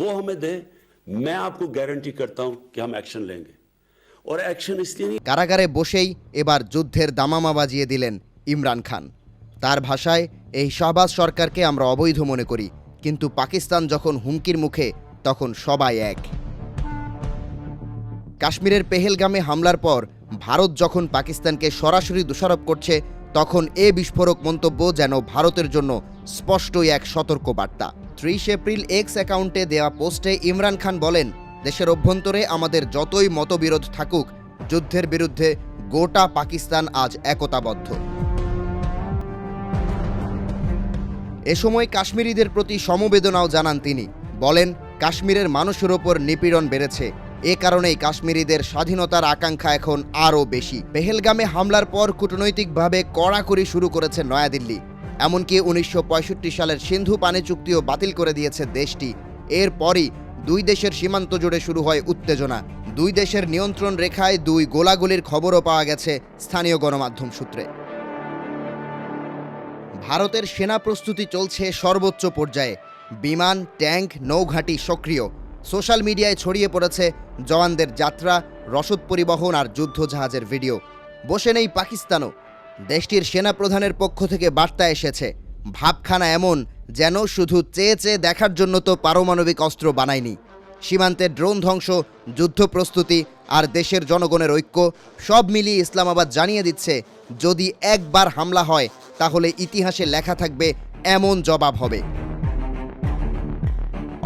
वो हमें दे, मैं आपको गारंटी करता हूं कि हम एक्शन लेंगे। और एक्शन इसलिए नहीं। কারাগারে বসেই এবার যুদ্ধের দামামা বাজিয়ে দিলেন ইমরান খান। তার ভাষায়, এই শাহবাজ সরকারকে আমরা অবৈধ মনে করি, কিন্তু পাকিস্তান যখন হুমকির মুখে তখন সবাই এক। কাশ্মীরের পেহেলগামে হামলার পর ভারত যখন পাকিস্তানকে সরাসরি দোষারোপ করছে, তখন এ বিস্ফোরক মন্তব্য যেন ভারতের জন্য স্পষ্টই এক সতর্ক বার্তা। ৩০ এপ্রিল এক্স অ্যাকাউন্টে দেওয়া পোস্টে ইমরান খান বলেন, দেশের অভ্যন্তরে আমাদের যতই মতবিরোধ থাকুক, যুদ্ধের বিরুদ্ধে গোটা পাকিস্তান আজ একতাবদ্ধ। এ সময় কাশ্মীরিদের প্রতি সমবেদনাও জানান তিনি। বলেন, কাশ্মীরের মানুষের ওপর নিপীড়ন বেড়েছে, এ কারণেই কাশ্মীরিদের স্বাধীনতার আকাঙ্ক্ষা এখন আরও বেশি। পেহেলগামে হামলার পর কূটনৈতিকভাবে কড়াকড়ি শুরু করেছে নয়াদিল্লি। এমনকি ১৯৬৫ সালের সিন্ধু পানি চুক্তিও বাতিল করে দিয়েছে দেশটি। এরপরই দুই দেশের সীমান্ত জুড়ে শুরু হয় উত্তেজনা। দুই দেশের নিয়ন্ত্রণ রেখায় দুই গোলাগুলির খবরও পাওয়া গেছে স্থানীয় গণমাধ্যম সূত্রে। ভারতের সেনা প্রস্তুতি চলছে সর্বোচ্চ পর্যায়ে। বিমান, ট্যাঙ্ক, নৌঘাঁটি সক্রিয়। সোশ্যাল মিডিয়ায় ছড়িয়ে পড়েছে জওয়ানদের যাত্রা, রসদ পরিবহন আর যুদ্ধজাহাজের ভিডিও। বসে নেই পাকিস্তানও। দেশটির সেনাপ্রধানের পক্ষ থেকে বার্তা এসেছে, ভাবখানা এমন যেন শুধু চেয়ে চেয়ে দেখার জন্য তো পারমাণবিক অস্ত্র বানায়নি। সীমান্তে ড্রোন ধ্বংস, যুদ্ধ প্রস্তুতি আর দেশের জনগণের ঐক্য সব মিলিয়ে ইসলামাবাদ জানিয়ে দিচ্ছে, যদি একবার হামলা হয় তাহলে ইতিহাসে লেখা থাকবে এমন জবাব হবে।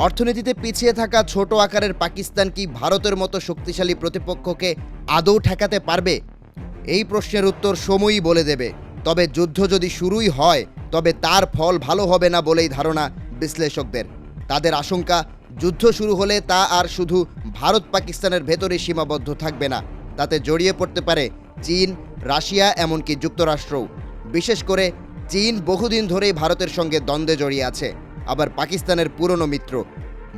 অর্থনীতিতে পিছিয়ে থাকা ছোট আকারের পাকিস্তান কি ভারতের মতো শক্তিশালী প্রতিপক্ষকে আদৌ ঠেকাতে পারবে? এই প্রশ্নের উত্তর সময়ই বলে দেবে। তবে যুদ্ধ যদি শুরুই হয়, তবে তার ফল ভালো হবে না বলেই ধারণা বিশ্লেষকদের। তাদের আশঙ্কা, যুদ্ধ শুরু হলে তা আর শুধু ভারত পাকিস্তানের ভেতরে সীমাবদ্ধ থাকবে না, তাতে জড়িয়ে পড়তে পারে চীন, রাশিয়া, এমনকি যুক্তরাষ্ট্রও। বিশেষ করে চীন বহুদিন ধরেই ভারতের সঙ্গে দ্বন্দ্বে জড়িয়ে আছে, আবার পাকিস্তানের পুরনো মিত্র।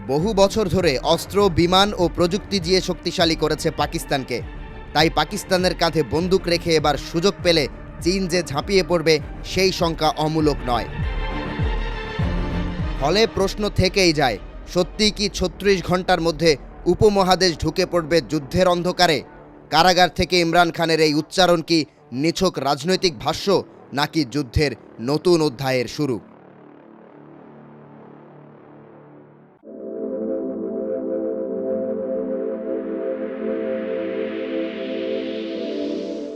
বহু বছর ধরে অস্ত্র, বিমান ও প্রযুক্তি দিয়ে শক্তিশালী করেছে পাকিস্তানকে। তাই পাকিস্তানের কাঁধে বন্দুক রেখে এবার সুযোগ পেলে চীন যে ঝাঁপিয়ে পড়বে, সেই শঙ্কা অমূলক নয়। ফলে প্রশ্ন থেকেই যায়, সত্যিই কি ৩৬ ঘন্টার মধ্যে উপমহাদেশ ঢুকে পড়বে যুদ্ধের অন্ধকারে? কারাগার থেকে ইমরান খানের এই উচ্চারণ কি নিছক রাজনৈতিক ভাষ্য, নাকি যুদ্ধের নতুন অধ্যায়ের শুরু?